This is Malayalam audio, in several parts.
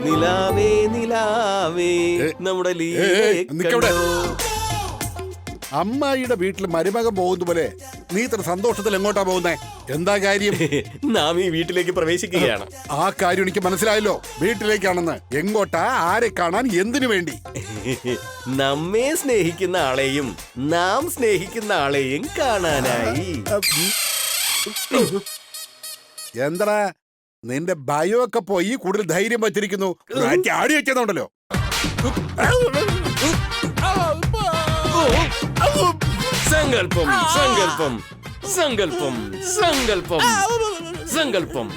നിലാവേ നിലാവേ നമ്മുടെ ലീലയെ കണ്ടോ? അമ്മായിയുടെ വീട്ടിൽ മരുമകൻ പോകുന്ന പോലെ നീ ഇത്ര സന്തോഷത്തിൽ എങ്ങോട്ടാ പോകുന്നേ? എന്താ കാര്യം? നാം ഈ വീട്ടിലേക്ക് പ്രവേശിക്കുകയാണ്. ആ കാര്യം എനിക്ക് മനസ്സിലായല്ലോ. വീട്ടിലേക്കാണെന്ന്. എങ്ങോട്ടാ? ആരെ കാണാൻ? എന്തിനു വേണ്ടി? നമ്മെ സ്നേഹിക്കുന്ന ആളെയും നാം സ്നേഹിക്കുന്ന ആളെയും കാണാനായി. എന്താ നിന്റെ ഭയമൊക്കെ പോയി കൂടുതൽ ധൈര്യം വച്ചിരിക്കുന്നു. ആടി വെക്കുന്നുണ്ടല്ലോ. സങ്കൽപ്പം സങ്കൽപ്പം സങ്കൽപ്പം സങ്കൽപ്പം സങ്കൽപ്പം.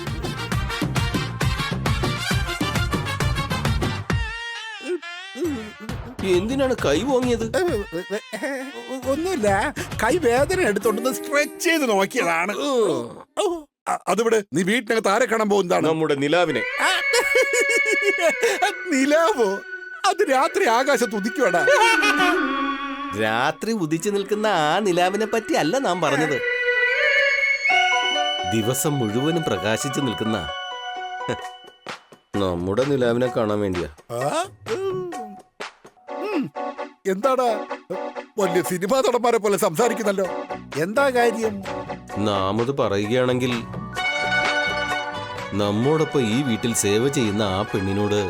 എന്തിനാണ് കൈ ഓങ്ങിയത്? ഒന്നുമില്ല, കൈ വേദന എടുത്തോണ്ട് സ്ട്രെച്ച് ചെയ്ത് നോക്കിയതാണ്. അതിവിടെ നീ വീട്ടിനകത്ത് ആരെ കാണാൻ പോകുന്നതാണ്? നമ്മുടെ നിലാവിനെ. നിലാവോ? അത് രാത്രി ആകാശത്ത് ഉദിക്കുവാടാ. രാത്രി ഉദിച്ചു നിൽക്കുന്ന ആ നിലാവിനെ പറ്റി അല്ല നാം പറഞ്ഞത്. ദിവസം മുഴുവനും പ്രകാശിച്ചു നിൽക്കുന്ന നമ്മുടെ നിലാവിനെ കാണാൻ വേണ്ടിയാ. എന്താടാ വലിയ സിനിമാ നടന്മാരെ പോലെ സംസാരിക്കുന്നല്ലോ. എന്താ കാര്യം? നാം അത് പറയുകയാണെങ്കിൽ നമ്മോടൊപ്പം ഈ വീട്ടിൽ സേവ ചെയ്യുന്ന ആ പെണ്ണിനോട്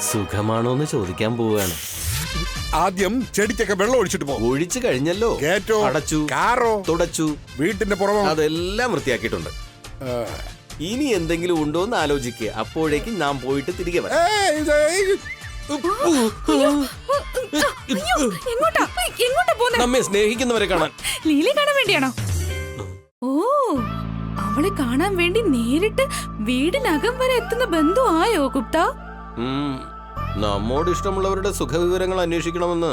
സുഖമാണോ എന്ന് ചോദിക്കാൻ പോവുകയാണ്. ആദ്യം ചെടിക്കൊക്കെ വെള്ളം ഒഴിച്ചിട്ട് പോകും. ഒഴിച്ചു കഴിഞ്ഞല്ലോ. ഗേറ്റോ അടച്ചു, കാറോ തുടച്ചു, വീട്ടിന്റെ പുറമോ അതെല്ലാം വൃത്തിയാക്കിയിട്ടുണ്ട്. ഇനി എന്തെങ്കിലും ഉണ്ടോ എന്ന് ആലോചിക്കുക. അപ്പോഴേക്കും നാം പോയിട്ട് തിരികെ വരാം. നമ്മെ സ്നേഹിക്കുന്നവരെ കാണാൻ. ലീലയെ കാണാൻ വേണ്ടിയാണോ? ഓ, അവളെ കാണാൻ വേണ്ടി നേരിട്ട് വീടിനകം വരെ എത്തുന്ന ബന്ധു ആയോ ഗുപ്ത? നമ്മോട് ഇഷ്ടമുള്ളവരുടെ സുഖവിവരങ്ങൾ അന്വേഷിക്കണമെന്ന്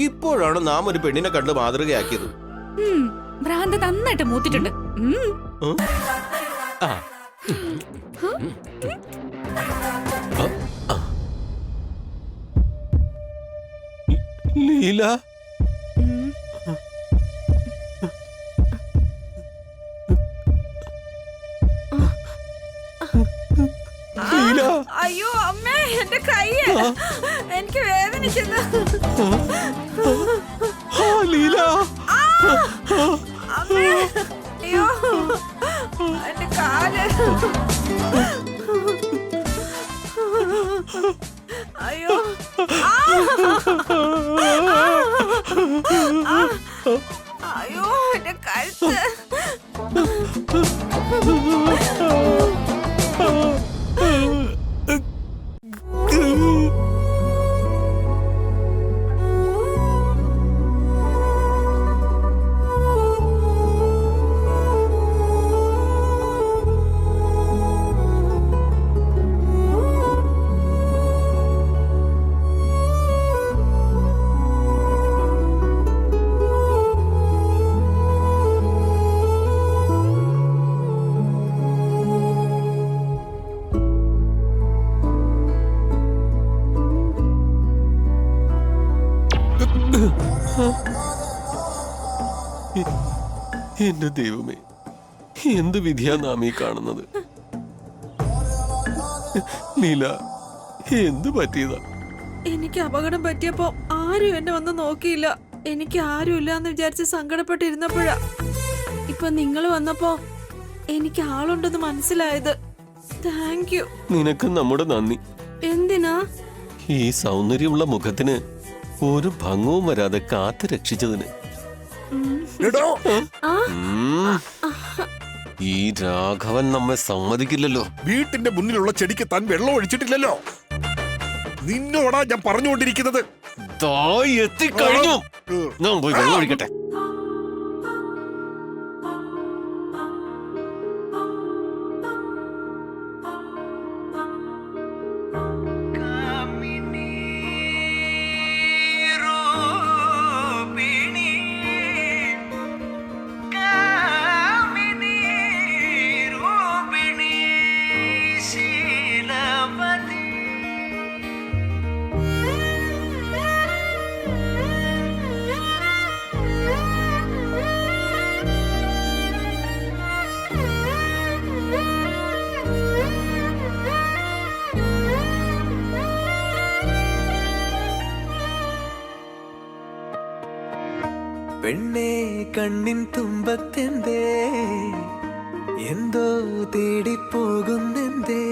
ഇപ്പോഴാണ് നാം ഒരു പെണ്ണിനെ കണ്ട് മാതൃകയാക്കിയത്. ഭ്രാന്ത് നന്നായിട്ട് മൂത്തിട്ടുണ്ട്. ലീല, അയ്യോ അമ്മേ, എന്റെ കൈ എനിക്ക് വേദനിക്കുന്നു. ലീല, അമ്മേ, അയ്യോ എന്റെ കാല്. അയ്യോ അയ്യോ എന്റെ കഴുത്ത്. എന്റെ ദൈവമേ, എന്ത് വിധിയാ നാം ഈ കാണുന്നത്? ലീല, എന്ത് പറ്റിയതാ? എനിക്ക് അപകടം പറ്റിയപ്പോ ആരും എന്നെ വന്ന് നോക്കിയില്ല. എനിക്ക് ആരും ഇല്ലാന്ന് വിചാരിച്ച് സങ്കടപ്പെട്ടിരുന്നപ്പോഴാ ഇപ്പൊ നിങ്ങൾ വന്നപ്പോ എനിക്ക് ആളുണ്ടെന്ന് മനസ്സിലായത്. Thank you. നിനക്ക് നമ്മുടെ നന്ദി. എന്തിനാ? ഈ സൗന്ദര്യമുള്ള മുഖത്തിന് ഒരു ഭംഗവും വരാതെ കാത്തു രക്ഷിച്ചതിന്. ഈ രാഘവൻ നമ്മെ സമ്മതിക്കില്ലല്ലോ. വീട്ടിന്റെ മുന്നിലുള്ള ചെടിക്ക് താൻ വെള്ളം ഒഴിച്ചിട്ടില്ലല്ലോ. നിന്നോടാ ഞാൻ പറഞ്ഞുകൊണ്ടിരിക്കുന്നത്. എത്തിക്കഴിഞ്ഞു. ഞാൻ പോയി വെള്ളം ഒഴിക്കട്ടെ. പെണ്ണേ കണ്ണിൻ തുമ്പത്തെന്തേ എന്തോ തേടിപ്പോകുന്നെന്തേ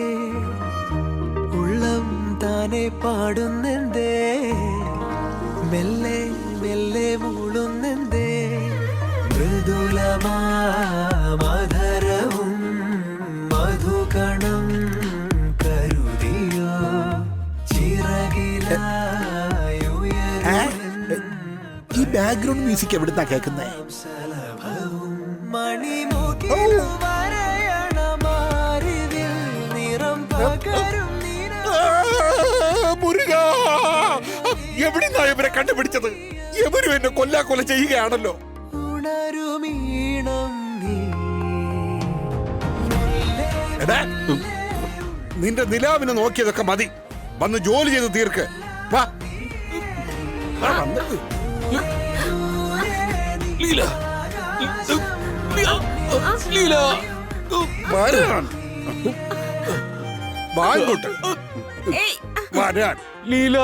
ഉള്ളം താനെ പാടുന്നെന്തേ മെല്ലെ മെല്ലെ മൂളുന്നെന്തേ മൃദുലമാധരവും മധുകണം കരുതിയോ ഈ ബാക്ക്ഗ്രൗണ്ട് മ്യൂസിക് എവിടുന്നാ കേൾക്കുന്നേ? എവിടുന്നാ ഇവരെ കണ്ടുപിടിച്ചത്? എവരും എന്നെ കൊല്ലാക്കൊല ചെയ്യുകയാണല്ലോ. എടാ, നിന്റെ നിലാവിനെ നോക്കിയതൊക്കെ മതി. വന്ന് ജോലി ചെയ്ത് തീർക്ക്. വാ. വരാൻ ലീല.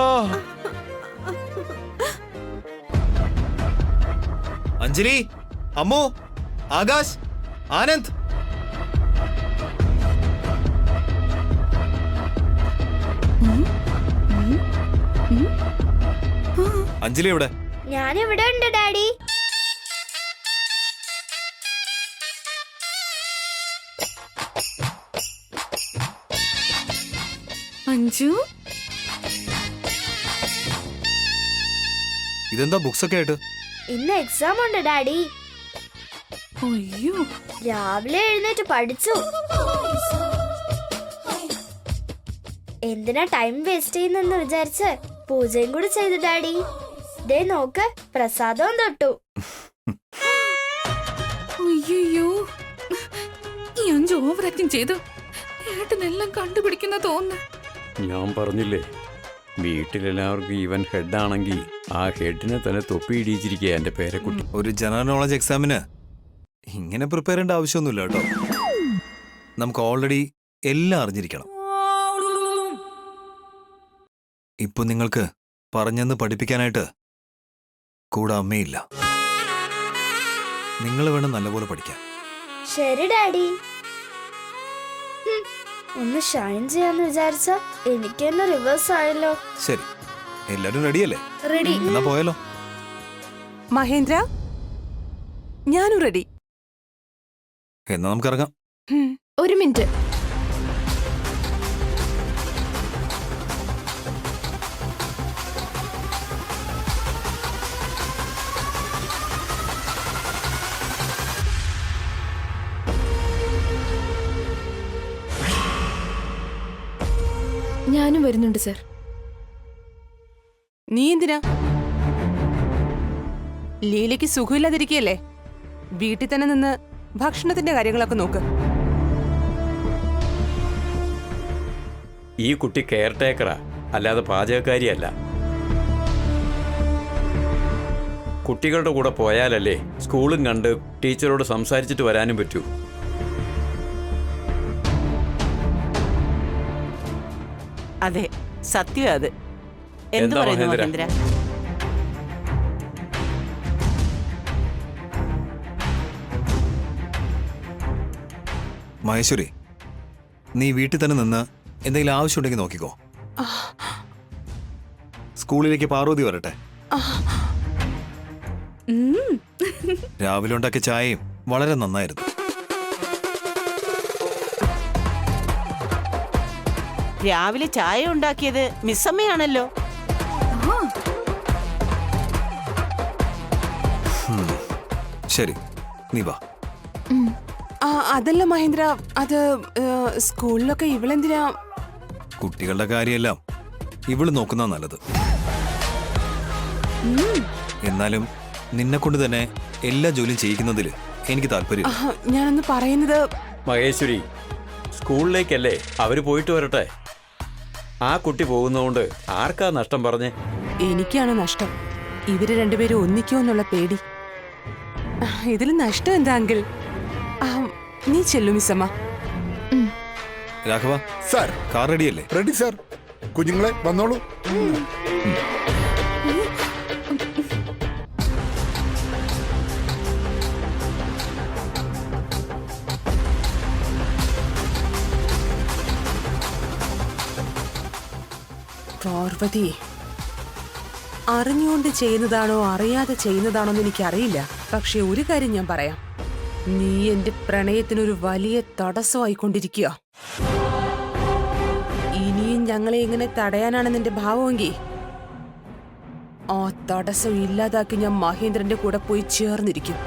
അഞ്ജലി, അമ്മു, ആകാശ്, ആനന്ദ്. അഞ്ജലി എവിടെ? ഞാനിവിടെ ഉണ്ട് ഡാഡി. അഞ്ജു, ഇതെന്താ ബുക്സ് ഒക്കെ ആയിട്ട്? ഇന്ന് എക്സാം ഉണ്ട് ഡാഡി. അയ്യോ, രാവിലെ എഴുന്നേറ്റ് പഠിച്ചു. എന്തിനാ ടൈം വേസ്റ്റ് ചെയ്യുന്നെന്ന് വിചാരിച്ച് പൂജയും കൂടി ചെയ്തു ഡാഡി. ദേ നോക്ക്, പ്രസാദവും തൊട്ടു. അയ്യോ, ഈ അഞ്ചു ഓവർ ആക്ടിങ് ചെയ്തു ഏട്ടനെല്ലാം കണ്ടുപിടിക്കുന്ന തോന്നുന്നു. ഞാൻ പറഞ്ഞില്ലേ, വീട്ടിലെല്ലാവർക്കും ഈവൻ ഹെഡാണെങ്കിൽ ആ ഹെഡിനെ തന്നെ തൊപ്പിയിടിച്ചിരിക്കുക എൻ്റെ പേരക്കുട്ടി. ഒരു ജനറൽ നോളജ് എക്സാമിന് ഇങ്ങനെ പ്രിപ്പയർ ചെയ്യേണ്ട ആവശ്യമൊന്നുമില്ല കേട്ടോ. നമുക്ക് ഓൾറെഡി എല്ലാം അറിഞ്ഞിരിക്കണം. ഇപ്പൊ നിങ്ങൾക്ക് പറഞ്ഞെന്ന് പഠിപ്പിക്കാനായിട്ട് കൂടെ അമ്മയില്ല. നിങ്ങൾ വേണം നല്ലപോലെ പഠിക്കാൻ. ശരി ഡാഡി. ഒന്ന് ഷൈൻ ചെയ്യാന്ന് വിചാരിച്ച എനിക്ക് തന്നെ റിവേഴ്സ് ആയല്ലോ. ശരി, എല്ലാരും റെഡിയല്ലേ? റെഡി. എന്നാ പോയാലോ? മഹേന്ദ്ര, ഞാനും റെഡി. എന്നാ നമുക്ക് ഇറങ്ങാം. ഒരു മിനിറ്റ്. ഞാനും വരുന്നുണ്ട് സർ. നീ എന്തിനാ? ലീലയ്ക്ക് സുഖമില്ലാതിരിക്കുകയല്ലേ? വീട്ടിൽ തന്നെ നിന്ന് ഭക്ഷണത്തിന്റെ കാര്യങ്ങളൊക്കെ നോക്ക്. ഈ കുട്ടി കെയർ ടേക്കറാ, അല്ലാതെ പാചകക്കാരിയല്ല. കുട്ടികളുടെ കൂടെ പോയാലല്ലേ സ്കൂളും കണ്ട് ടീച്ചറോട് സംസാരിച്ചിട്ട് വരാനും പറ്റൂ. അതെ, സത്യം അത്. എന്ത് എന്താ പറയുന്നു മഹേന്ദ്ര? മഹേന്ദ്ര? മഹേശ്വരി, നീ വീട്ടിൽ തന്നെ നിന്ന് എന്തെങ്കിലും ആവശ്യമുണ്ടെങ്കിൽ നോക്കിക്കോ. സ്കൂളിലേക്ക് പാർവതി വരട്ടെ. രാവിലെ ഉണ്ടാക്കിയ ചായയും വളരെ നന്നായിരുന്നു. രാവിലെ ചായ ഉണ്ടാക്കിയത് മിസ്സമ്മയാണല്ലോ. ശരി, നീ വാ. അതല്ല മഹേന്ദ്ര, അത് സ്കൂളിലൊക്കെ ഇവളെന്തിനാ? കുട്ടികളുടെ കാര്യമെല്ലാം ഇവള് നോക്കുന്ന നല്ലത്. എന്നാലും നിന്നെ കൊണ്ട് തന്നെ എല്ലാ ജോലിയും ചെയ്യിക്കുന്നതിൽ എനിക്ക് താല്പര്യം. ഞാനൊന്ന് പറയുന്നത്, മഹേശ്വരി, സ്കൂളിലേക്കല്ലേ അവര് പോയിട്ട് വരട്ടെ. ആ കുട്ടി പോകുന്നതുകൊണ്ട് ആർക്കാ നഷ്ടം പറഞ്ഞേ? എനിക്കാണ് നഷ്ടം. ഇവര് രണ്ടുപേരും ഒന്നിക്കോ എന്നുള്ള പേടി. ഇതിൽ നഷ്ടം എന്താ അങ്കിൾ? നീ ചെല്ലു മിസ്സമ്മ. രാഘവ സാർ, കാർ റെഡിയല്ലേ? Ready sir. കുഞ്ഞുങ്ങളെ വന്നോളൂ. പാർവതി, അറിഞ്ഞുകൊണ്ട് ചെയ്യുന്നതാണോ അറിയാതെ ചെയ്യുന്നതാണോ എന്ന് എനിക്കറിയില്ല. പക്ഷെ ഒരു കാര്യം ഞാൻ പറയാം, നീ എന്റെ പ്രണയത്തിനൊരു വലിയ തടസ്സമായിക്കൊണ്ടിരിക്കുക. ഇനിയും ഞങ്ങളെ എങ്ങനെ തടയാനാണ് നിന്റെ ഭാവമെങ്കിൽ ആ തടസ്സം ഇല്ലാതാക്കി ഞാൻ മഹേന്ദ്രന്റെ കൂടെ പോയി ചേർന്നിരിക്കും.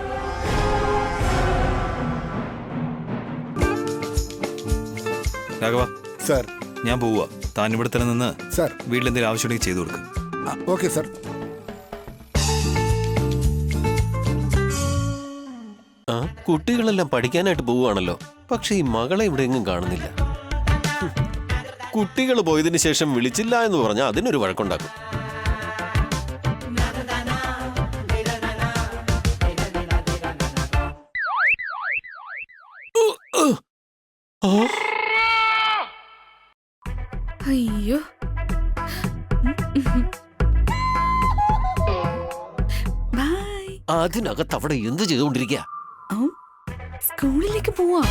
രാഘവ, സർ. ഞാൻ പോവുക. താൻ ഇവിടെ തന്നെ നിന്ന് സർ. വീട്ടിലെന്തെങ്കിലും ആവശ്യമുണ്ടെങ്കിൽ ചെയ്തു കൊടുക്കും. Okay sir. ആ കുട്ടികളെല്ലാം പഠിക്കാനായിട്ട് പോവുകയാണല്ലോ. പക്ഷെ ഈ മകളെ ഇവിടെ എങ്ങും കാണുന്നില്ല. കുട്ടികൾ പോയതിനു ശേഷം വിളിച്ചില്ല എന്ന് പറഞ്ഞാൽ അതിനൊരു വഴക്കുണ്ടാക്കും. അയ്യോ, ബൈ. അതിനകത്ത് അവിടെ എന്ത് ചെയ്തുകൊണ്ടിരിക്കുക? സ്കൂളിലേക്ക് പോവാ.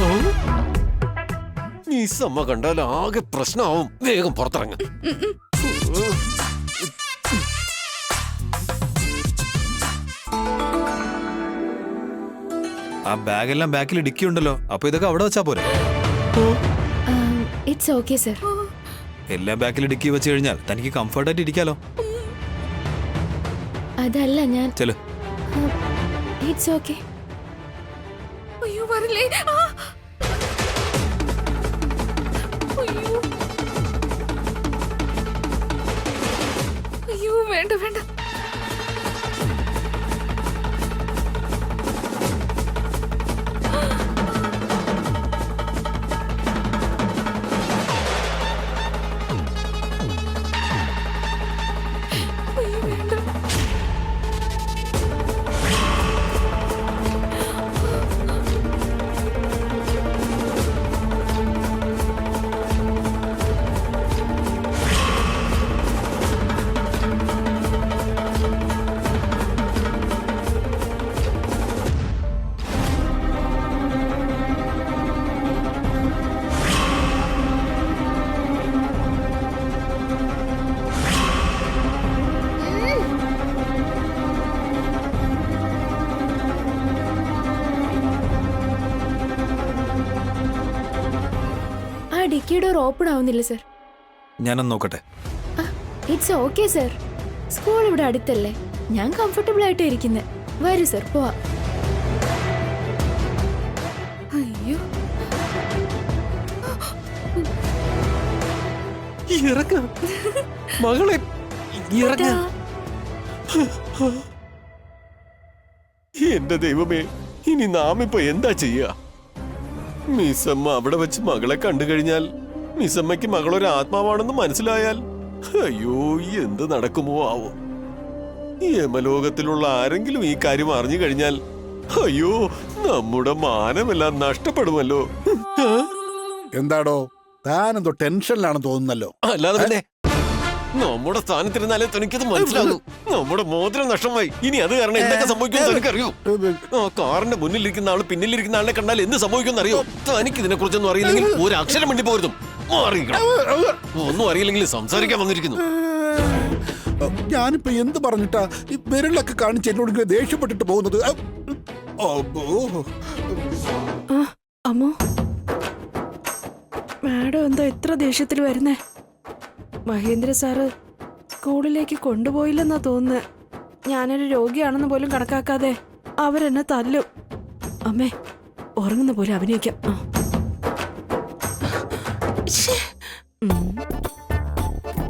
ഈ സമ്മ കണ്ടാൽ ആകെ പ്രശ്നമാവും. വേഗം പുറത്തിറങ്ങ. ആ ബാഗെല്ലാം ബാക്കിൽ ഡിക്കിയുണ്ടല്ലോ. അപ്പൊ ഇതൊക്കെ അവിടെ വെച്ചാ പോരെ? It's okay sir. എല്ലാ ബാക്കിൽ ഡിക്കി വെച്ച് കഴിഞ്ഞാൽ തനിക്ക് കംഫർട്ടായിട്ട് ഇരിക്കാലോ. അതല്ല ഞാൻ. ചെല്. It's okay. അയ്യോ, വരല്ലേ. അയ്യോ, അയ്യോ, വേണ്ട വേണ്ട. ഡിക്കി ഡോർ ഓപ്പൺ ആവുന്നില്ല സർ. ഞാനൊന്ന് നോക്കട്ടെ. It's okay sir. സ്കൂൾ ഇവിടെ അടുത്തല്ലേ, ഞാൻ കംഫർട്ടബിൾ ആയിട്ട് ഇരിക്കുന്നത്. വരൂ സർ, പോവാ. അയ്യോ, ഇറങ്ങ മകളെ, ഇറങ്ങ. എന്റെ ദൈവമേ, ഇനി നാം ഇപ്പൊ എന്താ ചെയ്യാ? മിസ്സമ്മ അവിടെ വെച്ച് മകളെ കണ്ടു കഴിഞ്ഞാൽ, മിസ്സമ്മയ്ക്ക് മകളൊരു ആത്മാവാണെന്ന് മനസ്സിലായാൽ, അയ്യോ എന്ത് നടക്കുമോ ആവോ. യമലോകത്തിലുള്ള ആരെങ്കിലും ഈ കാര്യം അറിഞ്ഞു കഴിഞ്ഞാൽ, അയ്യോ നമ്മുടെ മാനമെല്ലാം നഷ്ടപ്പെടുമല്ലോ. എന്താടോ താനെന്തോ ടെൻഷനിലാണെന്ന് തോന്നുന്നല്ലോ. അല്ലാതെ പിന്നെ നമ്മുടെ സ്ഥാനത്തിരുന്നാലേ തനിക്കത് മനസ്സിലാകൂ. നമ്മുടെ മോതിരം നഷ്ടമായി. ഇനി അത് കാരണം എന്തൊക്കെ സംഭവിക്കുമെന്ന് തനിക്കറിയോ? ആ കാറിന്റെ മുന്നിലിരിക്കുന്ന ആള് പിന്നിലിരിക്കുന്ന ആളിനെ കണ്ടാൽ എന്ത് സംഭവിക്കുമെന്ന് അറിയോ? തനിക്ക് ഇതിനെ കുറിച്ചൊന്നും അറിയില്ലെങ്കിൽ ഒരു അക്ഷരം വേണ്ടി പോരുതും. ഒന്നും അറിയില്ലെങ്കിൽ സംസാരിക്കാൻ വന്നിരിക്കുന്നു. ഞാനിപ്പോ എന്ത് പറഞ്ഞിട്ടാ ഈ വിരലൊക്കെ കാണിച്ച് എന്നോട് ഇങ്ങനെ ദേഷ്യപ്പെട്ടിട്ട് പോകുന്നത്? അമ്മോ, മാഡം എന്താ ഇത്ര ദേഷ്യത്തിൽ വരുന്നേ? മഹേന്ദ്ര സാറ് സ്കൂളിലേക്ക് കൊണ്ടുപോയില്ലെന്നാ തോന്നുന്നത്. ഞാനൊരു രോഗിയാണെന്ന് പോലും കണക്കാക്കാതെ അവരെന്നെ തല്ലും. അമ്മേ, ഉറങ്ങുന്ന പോലെ അഭിനയിക്കാം.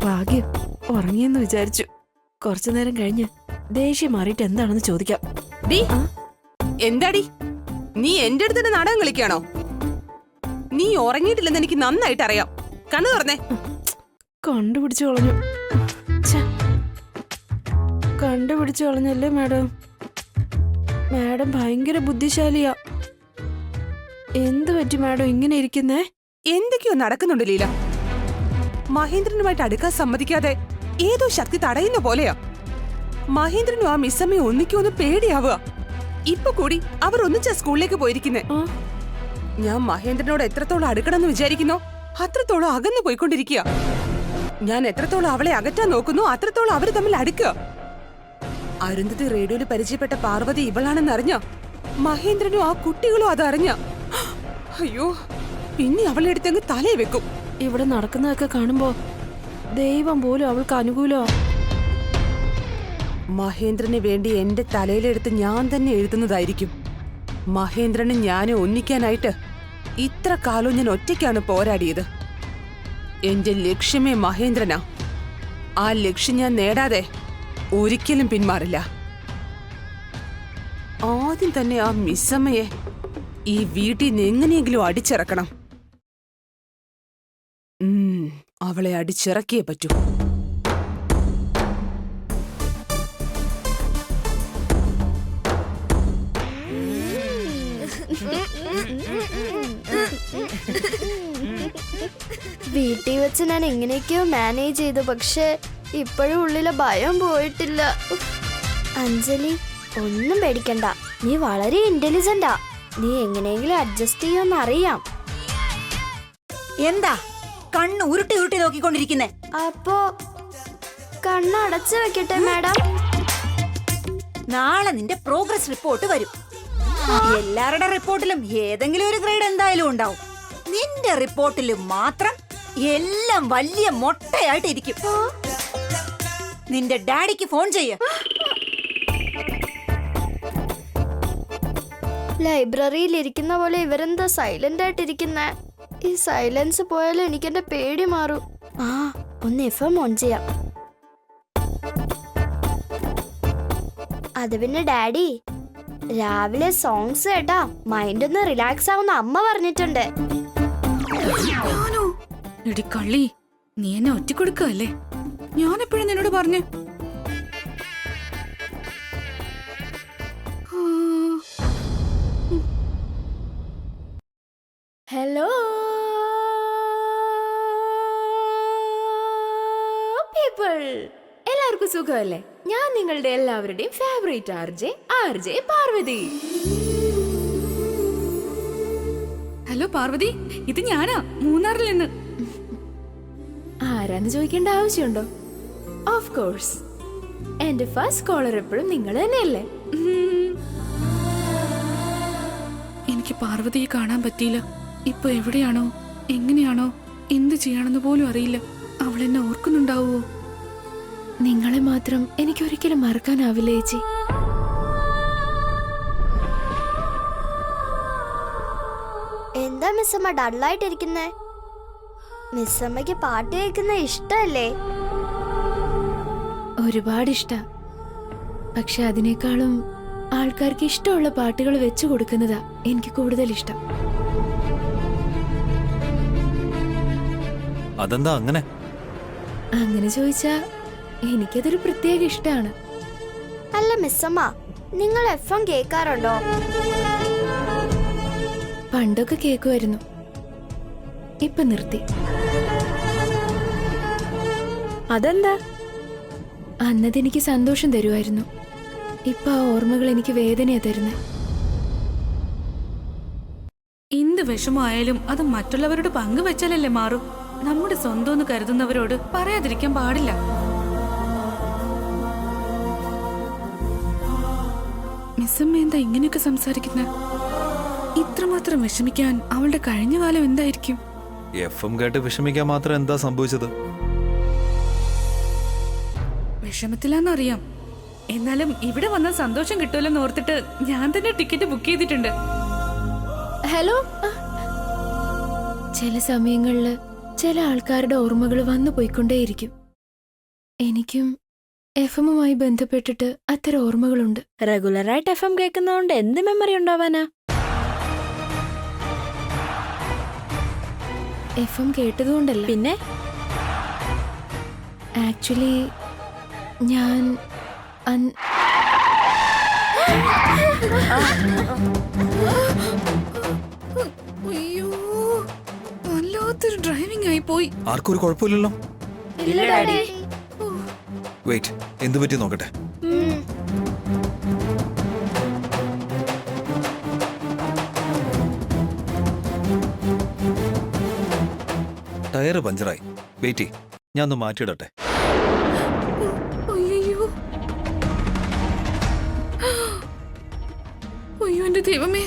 ഭാഗ്യം ഉറങ്ങിയെന്ന് വിചാരിച്ചു. കുറച്ചു നേരം കഴിഞ്ഞ് ദേഷ്യം മാറിയിട്ട് എന്താണെന്ന് ചോദിക്കാം. എന്താടി, നീ എന്റെ അടുത്ത് നാടകം കളിക്കാണോ? നീ ഉറങ്ങിയിട്ടില്ലെന്ന് എനിക്ക് നന്നായിട്ട് അറിയാം. കണ്ണു തുറന്നേ. കണ്ടുപിടിച്ചു കളഞ്ഞു. കണ്ടുപിടിച്ചു കളഞ്ഞല്ലേ മാഡം? മാഡം ഭയങ്കര ബുദ്ധിശാലിയാ. എന്ത് പറ്റി മാഡം ഇങ്ങനെ ഇരിക്കുന്നേ? എന്തൊക്കെയോ നടക്കുന്നുണ്ട് ലീല. മഹേന്ദ്രനുമായിട്ട് അടുക്കാൻ സമ്മതിക്കാതെ ഏതോ ശക്തി തടയുന്ന പോലെയാ. മഹേന്ദ്രനും ആ മിസ്സമ്മയും ഒന്നിക്കൊന്ന് പേടിയാവുക. ഇപ്പൊ കൂടി അവർ ഒന്നിച്ചാ സ്കൂളിലേക്ക് പോയിരിക്കുന്നേ. ഞാൻ മഹേന്ദ്രനോട് എത്രത്തോളം അടുക്കണമെന്ന് വിചാരിക്കുന്നോ അത്രത്തോളം അകന്നു പോയിക്കൊണ്ടിരിക്കുക. ഞാൻ എത്രത്തോളം അവളെ അകറ്റാൻ നോക്കുന്നു അത്രത്തോളം അവര് തമ്മിൽ അടുക്കുക. അരുന്ധതി റേഡിയോയിൽ പരിചയപ്പെട്ട പാർവതി ഇവളാണെന്ന് അറിഞ്ഞ മഹേന്ദ്രനും ആ കുട്ടികളും അതറിഞ്ഞ അയ്യോ, പിന്നെ അവളെ എടുത്തങ്ങ് തലയെ വെക്കും. ഇവിടെ നടക്കുന്നതൊക്കെ കാണുമ്പോ ദൈവം പോലും അവൾക്ക് അനുകൂലോ. മഹേന്ദ്രന് വേണ്ടി എന്റെ തലയിലെടുത്ത് ഞാൻ തന്നെ എഴുതുന്നതായിരിക്കും. മഹേന്ദ്രനും ഞാനും ഒന്നിക്കാനായിട്ട് ഇത്ര കാലവും ഞാൻ ഒറ്റയ്ക്കാണ് പോരാടിയത്. എന്റെ ലക്ഷ്യമേ മഹേന്ദ്രനാ. ആ ലക്ഷ്യം ഞാൻ നേടാതെ ഒരിക്കലും പിന്മാറില്ല. ആദ്യം തന്നെ ആ മിസ്സമ്മയെ ഈ വീട്ടിൽ നിന്ന് എങ്ങനെയെങ്കിലും അടിച്ചിറക്കണം. അവളെ അടിച്ചിറക്കിയേ പറ്റൂ. വീട്ടിൽ വെച്ച് ഞാൻ എങ്ങനെയൊക്കെയോ മാനേജ് ചെയ്തു, പക്ഷെ ഇപ്പോഴും ഉള്ളിലെ ഭയം പോയിട്ടില്ല. അഞ്ജലി, ഒന്നും പേടിക്കണ്ട. നീ വളരെ ഇന്റലിജന്റാ. നീ എങ്ങനെയെങ്കിലും അഡ്ജസ്റ്റ് ചെയ്യുമെന്ന് അറിയാം. എന്താ കണ്ണ് ഉരുട്ടി ഉരുട്ടി നോക്കിക്കൊണ്ടിരിക്കുന്നേ? അപ്പോ കണ്ണ് അടച്ചു വെക്കട്ടെ മാഡം? നാളെ നിന്റെ പ്രോഗ്രസ് റിപ്പോർട്ട് വരും. എല്ലാവരുടെ റിപ്പോർട്ടിലും ഏതെങ്കിലും ഒരു ഗ്രേഡ് എന്തായാലും ഉണ്ടാവും. നിന്റെ റിപ്പോർട്ടിൽ മാത്രം എല്ലാം വലിയ മൊട്ടയായിട്ടിരിക്കും. നിന്റെ ഡാഡിക്ക് ഫോൺ ചെയ്യ. ലൈബ്രറിയിൽ ഇരിക്കുന്ന പോലെ ഇവരെന്താ സൈലന്റ് ആയിട്ടിരിക്കുന്നേ? ഈ സൈലൻസ് പോയാലും എനിക്ക് എന്റെ പേടി മാറും. ആ, ഒന്ന് FM ഓൺ ചെയ്യാം. അത് പിന്നെ ഡാഡി, രാവിലെ സോങ്സ് കേട്ടാ മൈൻഡ് ഒന്ന് റിലാക്സ് ആവുന്ന അമ്മ പറഞ്ഞിട്ടുണ്ട്. എടി കള്ളി, നീ എന്നെ ഒറ്റക്കൊടുക്കല്ലേ? ഞാൻ എപ്പോഴും നിന്നോട് പറഞ്ഞു. ഹലോ പീപ്പിൾ, എല്ലാവർക്കും സുഖമല്ലേ? ഞാൻ നിങ്ങളുടെ എല്ലാവരുടെയും favourite RJ Parvathi. Hello Parvathi, ഇത് ഞാനാ, മൂന്നാറിൽ നിന്ന്. ആരാന്ന് ചോദിക്കേണ്ട ആവശ്യമുണ്ടോ? ഓഫ് കോഴ്സ്, എന്റെ ഫസ്റ്റ് കോളർ എപ്പോഴും നിങ്ങൾ തന്നെയല്ലേ. എനിക്ക് പാർവതിയെ കാണാൻ പറ്റിയില്ല. ഇപ്പൊ എവിടെയാണോ, എങ്ങനെയാണോ, എന്ത് ചെയ്യണമെന്ന് പോലും അറിയില്ല. അവൾ എന്നെ ഓർക്കുന്നുണ്ടാവോ? നിങ്ങളെ മാത്രം എനിക്ക് ഒരിക്കലും മറക്കാനാവില്ല ചേച്ചി. എന്താ മിസ്സമ്മ ഡള്ളായിട്ടിരിക്കുന്നേ? മിസ്സമ്മയ്ക്ക് പാട്ട് കേൾക്കുന്ന ഇഷ്ടല്ലേ? ഒരുപാട് ഇഷ്ട. പക്ഷെ അതിനേക്കാളും ആൾക്കാർക്ക് ഇഷ്ടമുള്ള പാട്ടുകൾ വെച്ചു കൊടുക്കുന്നതാ എനിക്ക് കൂടുതൽ ഇഷ്ടം. അതെന്താ അങ്ങനെ? അങ്ങനെ ചോദിച്ചാ എനിക്കതൊരു പ്രത്യേക ഇഷ്ടമാണ്. അല്ല മിസ്സമ്മ, നിങ്ങൾ FM കേൾക്കാറുണ്ടോ? പണ്ടൊക്കെ കേൾക്കുമായിരുന്നു, ഇപ്പൊ നിർത്തി. അതെന്താ? അന്നതെനിക്ക് സന്തോഷം തരുമായിരുന്നു. ഇപ്പൊ ആ ഓർമ്മകൾ എനിക്ക് വേദനയാ തരുന്നത്. എന്ത് വിഷമമായാലും അത് മറ്റുള്ളവരോട് പങ്കുവെച്ചാലല്ലേ മാറും. നമ്മുടെ സ്വന്തം എന്ന് കരുതുന്നവരോട് പറയാതിരിക്കാൻ പാടില്ല. മിസ്സമ്മ എന്താ ഇങ്ങനെയൊക്കെ സംസാരിക്കുന്നത്? ഇത്രമാത്രം വിഷമിക്കാൻ അവളുടെ കഴിഞ്ഞ കാലം എന്തായിരിക്കും? FM കേട്ട് വിഷമിക്കാൻ മാത്രം എന്താ സംഭവിച്ചത്? വിഷമത്തിലാന്നറിയാം, എന്നാലും ഇവിടെ വന്ന സന്തോഷം കിട്ടുമല്ലോ ഓർത്തിട്ട് ഞാൻ തന്നെ ടിക്കറ്റ് ബുക്ക് ചെയ്തിട്ടുണ്ട്. ഹലോ, ചില സമയങ്ങളില് ചില ആൾക്കാരുടെ ഓർമ്മകൾ വന്നു പോയിക്കൊണ്ടേയിരിക്കും. എനിക്കും FM-മായി ബന്ധപ്പെട്ടിട്ട് അത്തരം ഓർമ്മകളുണ്ട്. റെഗുലറായിട്ട് FM കേൾക്കുന്നതുകൊണ്ട് എന്ത് മെമ്മറി ഉണ്ടാവാനാ? FM കേട്ടതുകൊണ്ടല്ല. പിന്നെ ആക്ച്വലി ഞാൻ അയ്യോ, വല്ലാത്തൊരു ഡ്രൈവിംഗ് ആയി പോയി. ആർക്കും ഒരു കുഴപ്പമില്ലല്ലോ? ഇല്ല ഡാഡി. വെയിറ്റ്, എന്ത് പറ്റി നോക്കട്ടെ. ടയർ പഞ്ചറായി. വെയിറ്റ്. ഞാൻ ഒന്ന് മാറ്റിയിടട്ടെ. അയ്യോ അയ്യോ എന്റെ ദൈവമേ